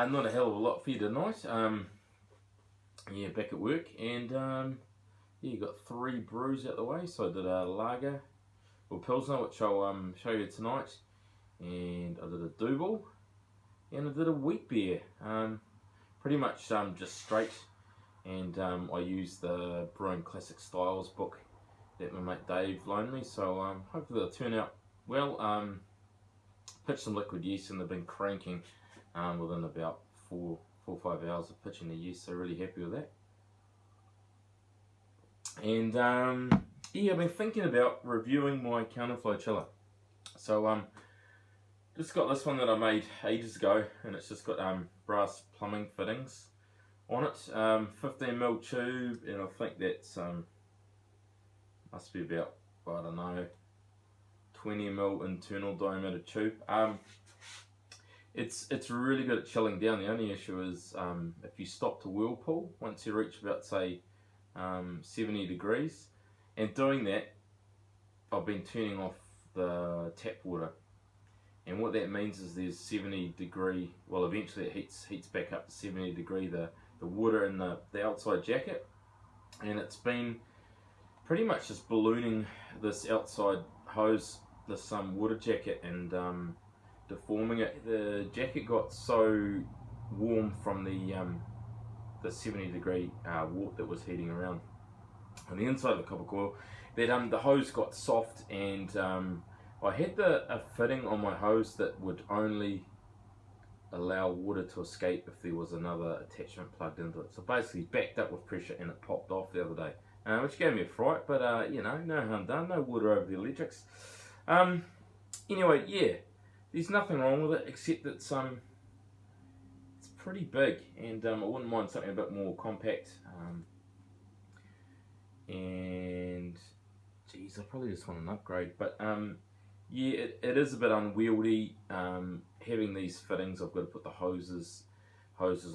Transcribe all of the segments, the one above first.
Not a hell of a lot for you tonight. Yeah, back at work, and yeah, got 3 brews out the way. So I did a lager, or pilsner, which I'll show you tonight, and I did a double, and I did a wheat beer. Pretty much just straight, and I used the Brewing Classic Styles book that my mate Dave loaned me. So hopefully they'll turn out well. Pitched some liquid yeast, and they've been cranking within about 4 or 5 hours of pitching the yeast, so really happy with that. And yeah, I've been thinking about reviewing my counterflow chiller. So just got this one that I made ages ago, and it's just got brass plumbing fittings on it. 15mm tube, and I think that's must be about, I don't know, 20mm internal diameter tube. It's really good at chilling down. The only issue is if you stop to whirlpool, once you reach about, say, 70 degrees, and doing that, I've been turning off the tap water, and what that means is there's 70 degree, well, eventually it heats back up to 70 degree, the water in the outside jacket, and it's been pretty much just ballooning this outside hose, this water jacket, and deforming it. The jacket got so warm from the 70 degree warp that was heating around on the inside of the copper coil that the hose got soft, and I had a fitting on my hose that would only allow water to escape if there was another attachment plugged into it. So basically backed up with pressure, and it popped off the other day, which gave me a fright, but you know, no harm done, no water over the electrics. Anyway, yeah, there's nothing wrong with it, except that it's pretty big, and I wouldn't mind something a bit more compact. And geez, I probably just want an upgrade. But yeah, it is a bit unwieldy. Having these fittings, I've got to put the hoses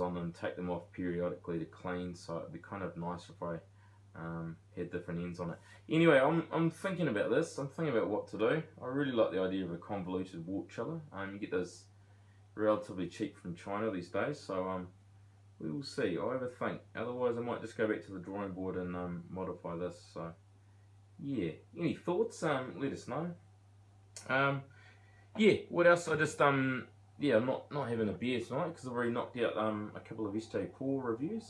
on them, take them off periodically to clean. So it'd be kind of nice if I had different ends on it. Anyway, I'm thinking about this. I'm thinking about what to do. I really like the idea of a convoluted warp chiller. You get those relatively cheap from China these days, so we will see. I'll have a think. Otherwise I might just go back to the drawing board and modify this. So yeah, any thoughts? Let us know. Yeah, what else? I just yeah, I'm not having a beer tonight because I've already knocked out a couple of SJ Paul reviews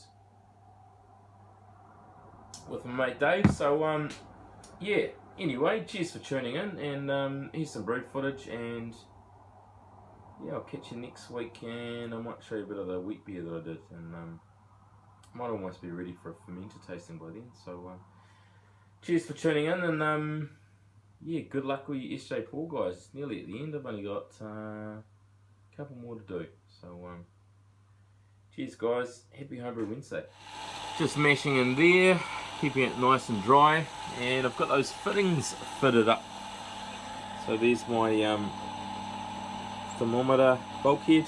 with my mate Dave. So yeah, anyway, cheers for tuning in, and here's some brew footage, and yeah, I'll catch you next week, and I might show you a bit of the wheat beer that I did, and might almost be ready for a fermenter tasting by then. So cheers for tuning in, and yeah, good luck with your SJ Paul guys. It's nearly at the end. I've only got a couple more to do. So cheers guys, happy Homebrew Wednesday. Just mashing in there, keeping it nice and dry, and I've got those fittings fitted up. So there's my thermometer bulkhead,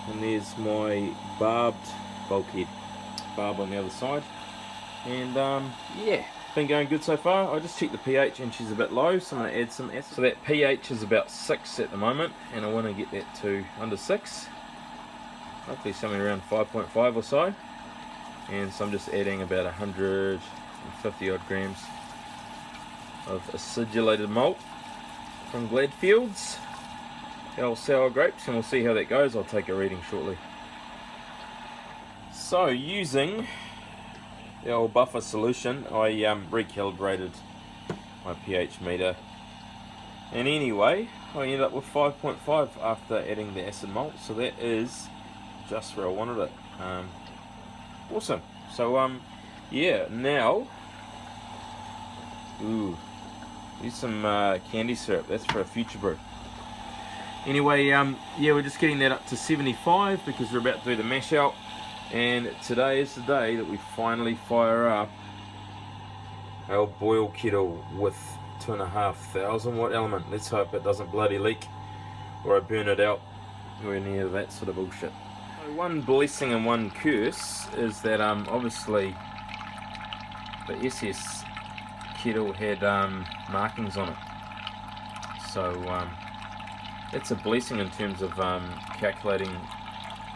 and there's my barbed bulkhead, barb on the other side, and yeah, been going good so far. I just checked the pH, and she's a bit low, so I'm going to add some acid. So that pH is about 6 at the moment, and I want to get that to under 6, hopefully somewhere around 5.5 or so. And so I'm just adding about 150 odd grams of acidulated malt from Gladfields, the old sour grapes, and we'll see how that goes. I'll take a reading shortly. So using the old buffer solution, I recalibrated my pH meter, and anyway I ended up with 5.5 after adding the acid malt, so that is just where I wanted it. Awesome. So yeah, now here's some candy syrup. That's for a future brew. Anyway, yeah, we're just getting that up to 75 because we're about to do the mash out, and today is the day that we finally fire up our boil kettle with 2,500 watt element. Let's hope it doesn't bloody leak or I burn it out or any of that sort of bullshit. So one blessing and one curse is that obviously the SS kettle had markings on it, so it's a blessing in terms of calculating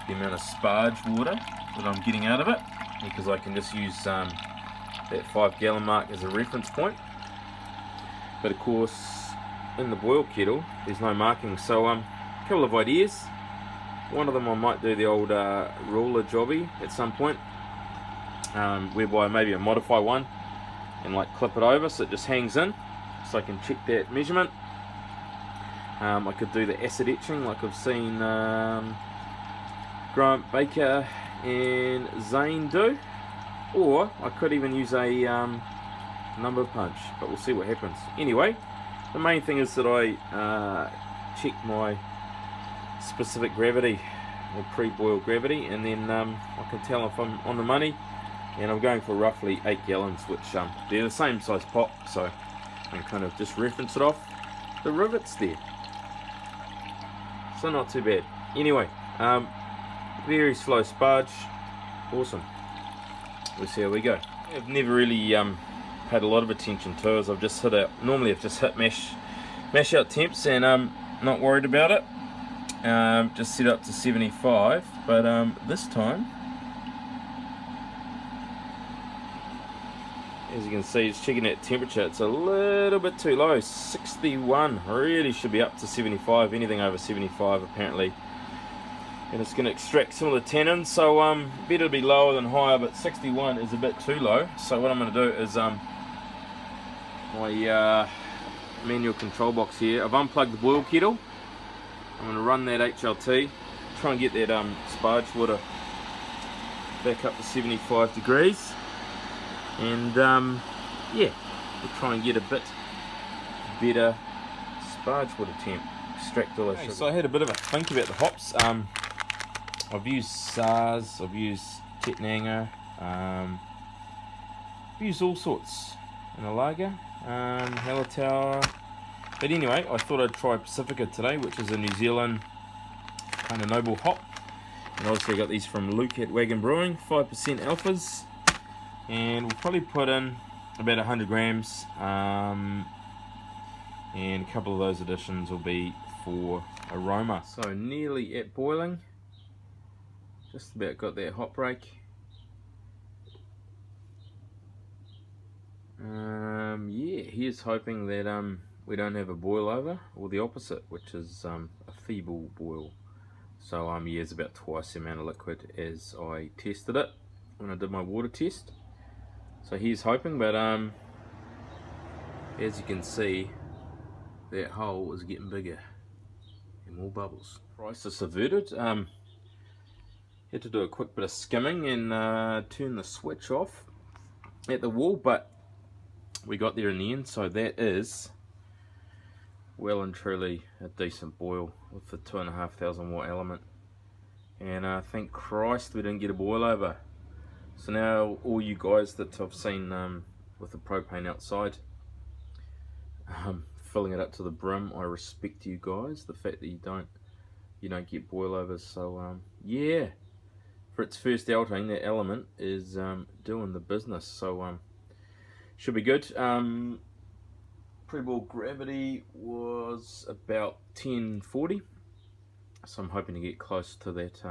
the amount of sparge water that I'm getting out of it, because I can just use that 5 gallon mark as a reference point. But of course, in the boil kettle, there's no marking. So a couple of ideas. One of them, I might do the old ruler jobby at some point, whereby maybe I modify one and like clip it over so it just hangs in, so I can check that measurement. I could do the acid etching like I've seen Grant Baker and Zane do, or I could even use a number punch, but we'll see what happens. Anyway, the main thing is that I check my specific gravity, or pre-boil gravity, and then I can tell if I'm on the money, and I'm going for roughly 8 gallons, which they're the same size pot, so I can kind of just reference it off the rivets there. So not too bad. Anyway, very slow sparge, awesome. We'll see how we go. I've never really paid a lot of attention to as I've just hit out. Normally I've just hit mash out temps and not worried about it. Just set up to 75, but this time, as you can see, it's checking that temperature. It's a little bit too low, 61. Really should be up to 75. Anything over 75 apparently, and it's going to extract some of the tannins. So better to be lower than higher, but 61 is a bit too low. So what I'm going to do is my manual control box here. I've unplugged the boil kettle. I'm going to run that HLT, try and get that sparge water back up to 75 degrees, and yeah, we'll try and get a bit better sparge water temp, extract all those sugar. So I had a bit of a think about the hops. I've used SARS, I've used Tetnanger, I've used all sorts in a lager, Hallertauer. But anyway, I thought I'd try Pacifica today, which is a New Zealand kind of noble hop. And obviously I got these from Luke at Wagon Brewing, 5% alphas. And we'll probably put in about 100 grams. And a couple of those additions will be for aroma. So nearly at boiling. Just about got that hop break. Yeah, here's hoping that we don't have a boil over, or the opposite, which is a feeble boil. So yeah, it's about twice the amount of liquid as I tested it when I did my water test. So here's hoping, but as you can see, that hole is getting bigger and more bubbles. Price is subverted. Had to do a quick bit of skimming and turn the switch off at the wall, but we got there in the end. So that is well and truly a decent boil with the 2,500 watt element, and thank Christ we didn't get a boil over. So now all you guys that I've seen with the propane outside filling it up to the brim, I respect you guys, the fact that you don't get boil overs. So yeah, for its first outing, that element is doing the business, so should be good. Pre-boil gravity was about 1040, so I'm hoping to get close to that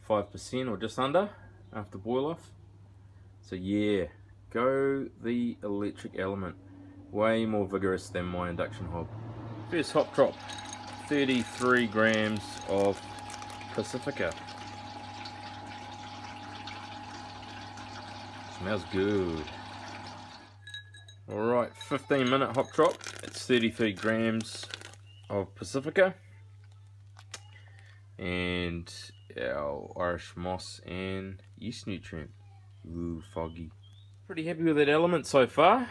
5% or just under after boil off. So yeah, go the electric element, way more vigorous than my induction hob. First hop drop, 33 grams of Pacifica. Smells good. Alright, 15-minute hop drop. It's 33 grams of Pacifica and our Irish moss and yeast nutrient. Ooh, foggy. Pretty happy with that element so far.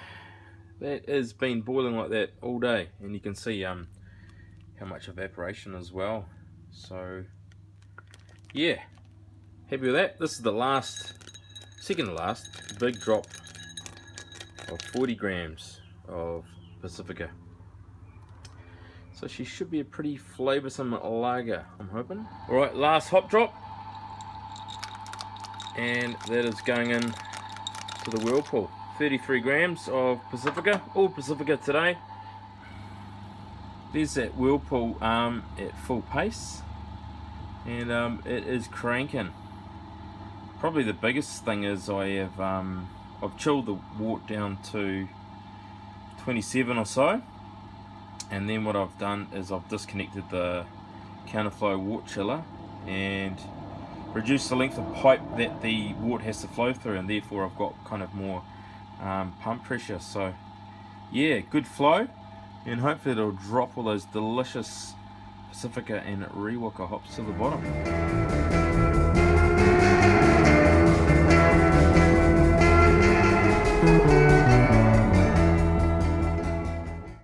That has been boiling like that all day, and you can see how much evaporation as well. So yeah, happy with that. This is the second to last big drop of 40 grams of Pacifica. So she should be a pretty flavoursome lager, I'm hoping. Alright, last hop drop. And that is going in to the whirlpool. 33 grams of Pacifica, all Pacifica today. There's that whirlpool at full pace. and it is cranking. Probably the biggest thing is I've chilled the wort down to 27 or so, and then what I've done is I've disconnected the counterflow wort chiller and reduced the length of pipe that the wort has to flow through, and therefore I've got kind of more pump pressure. So yeah, good flow, and hopefully it'll drop all those delicious Pacifica and Rewaka hops to the bottom.